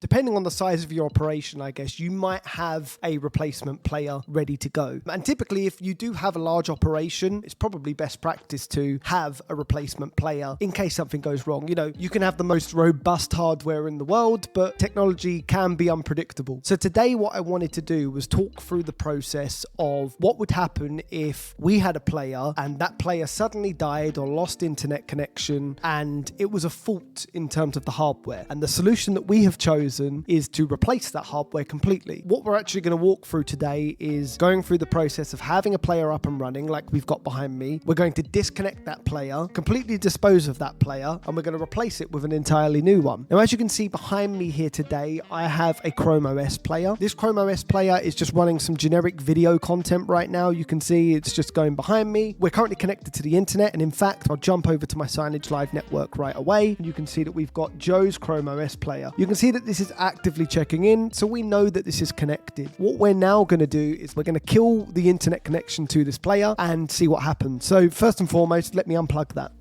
depending on the size of your operation, I guess, you might have a replacement player ready to go. And typically, if you do have a large operation, it's probably best practice to have a replacement player in case something goes wrong. You know, you can have the most robust hardware in the world, but technology can be unpredictable. So today, what I wanted to do was talk through the process of what would happen if we had a player and that player suddenly died or lost internet connection and it was a fault in terms of the hardware. And the solution that we have chosen is to replace that hardware completely. What we're actually going to walk through today is going through the process of having a player up and running like we've got behind me. We're going to disconnect that player, completely dispose of that player, and we're going to replace it with an entirely new one. Now, as you can see behind me here today, I have a ChromeOS player. This ChromeOS player is just running some generic video content right now. You can see it's just going behind me. We're currently connected to the internet, and in fact, I'll jump over to my Signagelive network right away, and you can see that we've got Joe's ChromeOS player. You can see that this is actively checking in, so we know that this is connected. What we're now going to do is we're going to kill the internet connection to this player and see what happens. So first and foremost, let me unplug that.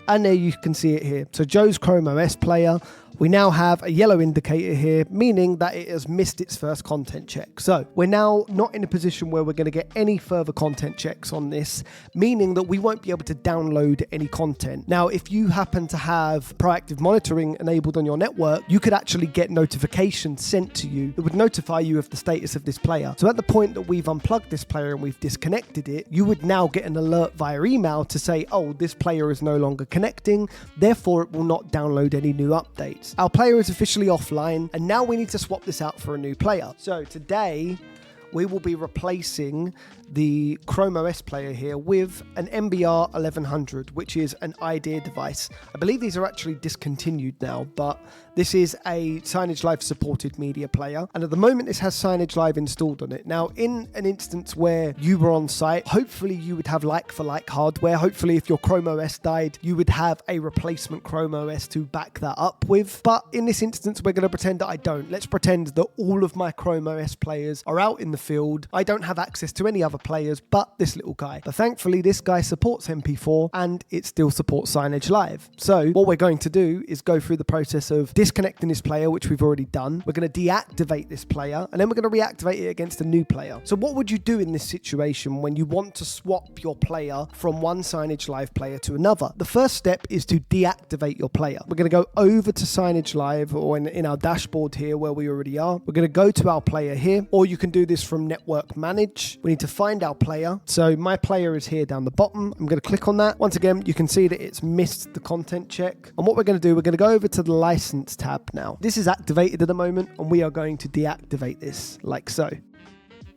And there you can see it here. So Joe's ChromeOS player, we now have a yellow indicator here, meaning that it has missed its first content check. So we're now not in a position where we're going to get any further content checks on this, meaning that we won't be able to download any content. Now, if you happen to have proactive monitoring enabled on your network, you could actually get notifications sent to you that would notify you of the status of this player. So at the point that we've unplugged this player and we've disconnected it, you would now get an alert via email to say, oh, this player is no longer connecting, therefore it will not download any new updates. Our player is officially offline, and now we need to swap this out for a new player. So today, we will be replacing the ChromeOS player here with an MBR-1100, which is an IAdea device. I believe these are actually discontinued now, but this is a Signagelive supported media player. And at the moment, this has Signagelive installed on it. Now, in an instance where you were on site, hopefully you would have like-for-like hardware. Hopefully, if your ChromeOS died, you would have a replacement ChromeOS to back that up with. But in this instance, we're going to pretend that I don't. Let's pretend that all of my ChromeOS players are out in the field. I don't have access to any other players but this little guy. But thankfully, this guy supports MP4 and it still supports Signagelive. So what we're going to do is go through the process of disconnecting this player, which we've already done. We're going to deactivate this player and then we're going to reactivate it against a new player. So what would you do in this situation when you want to swap your player from one Signagelive player to another? The first step is to deactivate your player. We're going to go over to Signagelive, or in our dashboard here where we already are. We're going to go to our player here, or you can do this from Network Manage. We need to find our player. So my player is here down the bottom. I'm going to click on that. Once again, you can see that it's missed the content check. And what we're going to do, we're going to go over to the license tab now. This is activated at the moment, and we are going to deactivate this like so.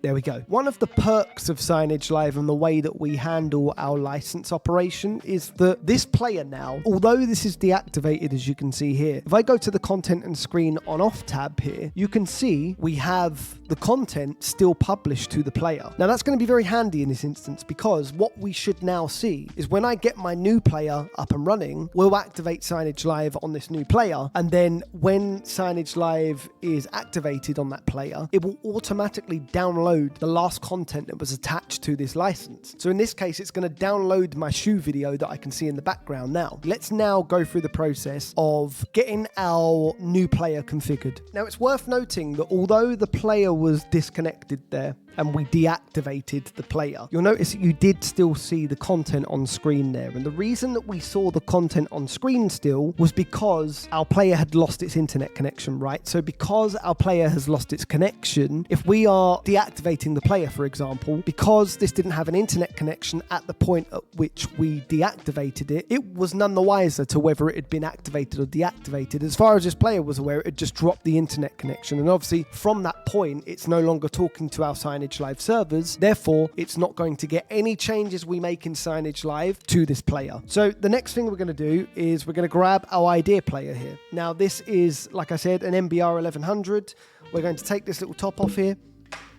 There we go. One of the perks of Signagelive and the way that we handle our license operation is that this player now, although this is deactivated, as you can see here, if I go to the content and screen on off tab here, you can see we have the content still published to the player. Now that's going to be very handy in this instance, because what we should now see is when I get my new player up and running, we'll activate Signagelive on this new player. And then when Signagelive is activated on that player, it will automatically download the last content that was attached to this license. So in this case, it's going to download my shoe video that I can see in the background now. Let's now go through the process of getting our new player configured. Now, it's worth noting that although the player was disconnected there and we deactivated the player, you'll notice that you did still see the content on screen there. And the reason that we saw the content on screen still was because our player had lost its internet connection, right? So because our player has lost its connection, if we are deactivating the player, for example, because this didn't have an internet connection at the point at which we deactivated it, it was none the wiser to whether it had been activated or deactivated. As far as this player was aware, it had just dropped the internet connection. And obviously from that point, it's no longer talking to our Signagelive servers. Therefore, it's not going to get any changes we make in Signagelive to this player. So the next thing we're going to do is we're going to grab our IAdea player here. Now this is, like I said, an MBR-1100. We're going to take this little top off here,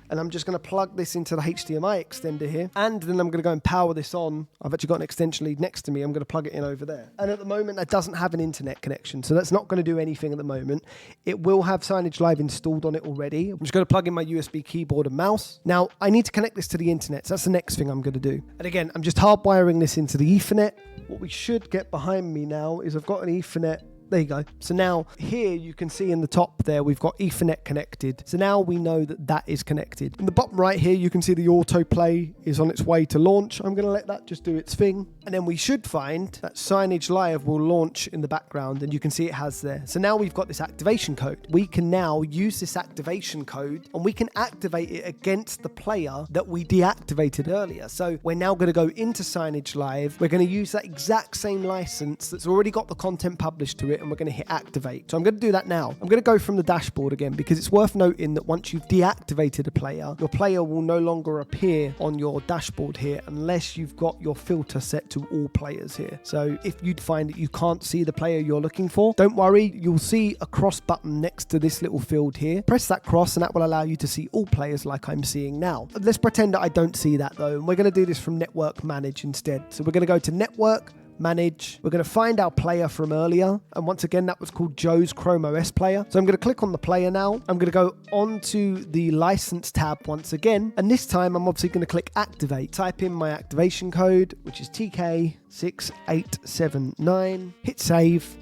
and I'm just going to plug this into the HDMI extender here, and then I'm going to go and power this on. I've actually got an extension lead next to me. I'm going to plug it in over there. And at the moment, that doesn't have an internet connection, so that's not going to do anything at the moment. It will have Signagelive installed on it already. I'm just going to plug in my USB keyboard and mouse. Now, I need to connect this to the internet, so that's the next thing I'm going to do. And again, I'm just hardwiring this into the Ethernet. What we should get behind me now is I've got an Ethernet There you go. So now here you can see in the top there, we've got Ethernet connected. So now we know that that is connected. In the bottom right here, you can see the autoplay is on its way to launch. I'm going to let that just do its thing. And then we should find that Signagelive will launch in the background, and you can see it has there. So now we've got this activation code. We can now use this activation code and we can activate it against the player that we deactivated earlier. So we're now going to go into Signagelive. We're going to use that exact same license that's already got the content published to it, and we're going to hit activate. So I'm going to do that now. I'm going to go from the dashboard again, because it's worth noting that once you've deactivated a player, your player will no longer appear on your dashboard here unless you've got your filter set to all players here. So if you'd find that you can't see the player you're looking for, don't worry, you'll see a cross button next to this little field here. Press that cross and that will allow you to see all players like I'm seeing now. Let's pretend that I don't see that though, and we're going to do this from Network Manage instead. So we're going to go to Network Manage. We're going to find our player from earlier, and once again that was called Joe's ChromeOS player. So I'm going to click on the player now. I'm going to go onto the license tab once again, and this time I'm obviously going to click activate. Type in my activation code, which is TK6879. Hit save.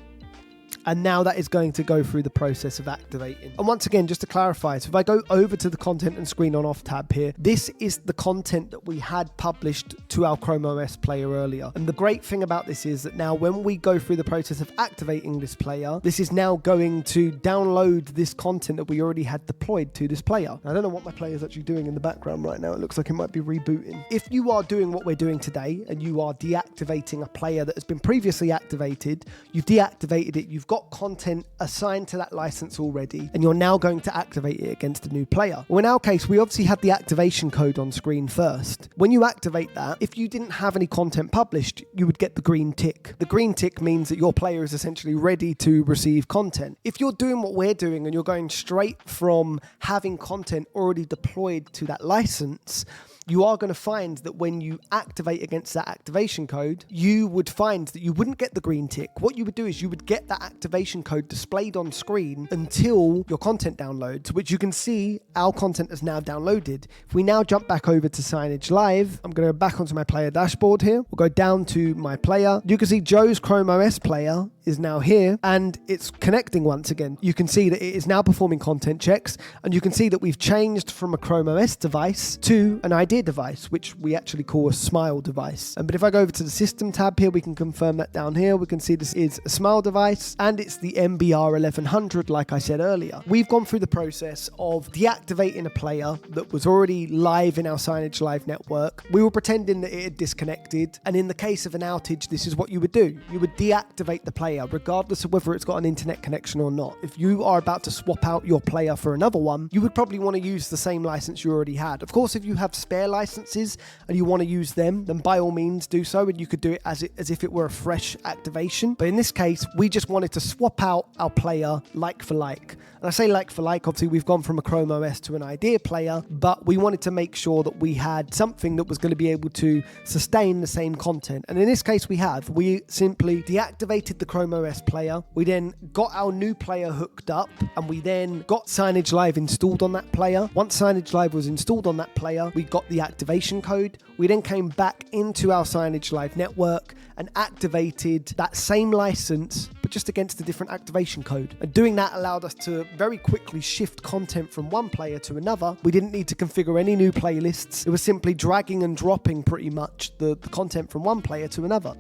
And now that is going to go through the process of activating. And once again, just to clarify, so if I go over to the content and screen on off tab here, this is the content that we had published to our ChromeOS player earlier. And the great thing about this is that now when we go through the process of activating this player, this is now going to download this content that we already had deployed to this player. I don't know what my player is actually doing in the background right now. It looks like it might be rebooting. If you are doing what we're doing today and you are deactivating a player that has been previously activated, you've deactivated it, you've got content assigned to that license already, and you're now going to activate it against a new player. Well, in our case, we obviously had the activation code on screen first. When you activate that, if you didn't have any content published, you would get the green tick. The green tick means that your player is essentially ready to receive content. If you're doing what we're doing and you're going straight from having content already deployed to that license, you are going to find that when you activate against that activation code, you would find that you wouldn't get the green tick. What you would do is you would get that activation code displayed on screen until your content downloads, which you can see our content is now downloaded. If we now jump back over to Signagelive, I'm going to go back onto my player dashboard here. We'll go down to my player. You can see Joe's ChromeOS player is now here, and it's connecting once again. You can see that it is now performing content checks, and you can see that we've changed from a ChromeOS device to an IAdea device, which we actually call a Smile device. But if I go over to the system tab here, we can confirm that down here. We can see this is a Smile device, and it's the MBR-1100, like I said earlier. We've gone through the process of deactivating a player that was already live in our Signagelive network. We were pretending that it had disconnected, and in the case of an outage, this is what you would do. You would deactivate the player, regardless of whether it's got an internet connection or not. If you are about to swap out your player for another one, you would probably want to use the same license you already had. Of course, if you have spare licenses and you want to use them, then by all means do so, and you could do it as if it were a fresh activation. But in this case, we just wanted to swap out our player like for like. And I say like for like, obviously we've gone from a ChromeOS to an IAdea player, but we wanted to make sure that we had something that was going to be able to sustain the same content. And in this case we have. We simply deactivated the ChromeOS player. We then got our new player hooked up, and we then got Signagelive installed on that player. Once Signagelive was installed on that player, we got the activation code. We then came back into our Signagelive network and activated that same license, but just against a different activation code. And doing that allowed us to very quickly shift content from one player to another. We didn't need to configure any new playlists. It was simply dragging and dropping pretty much the content from one player to another.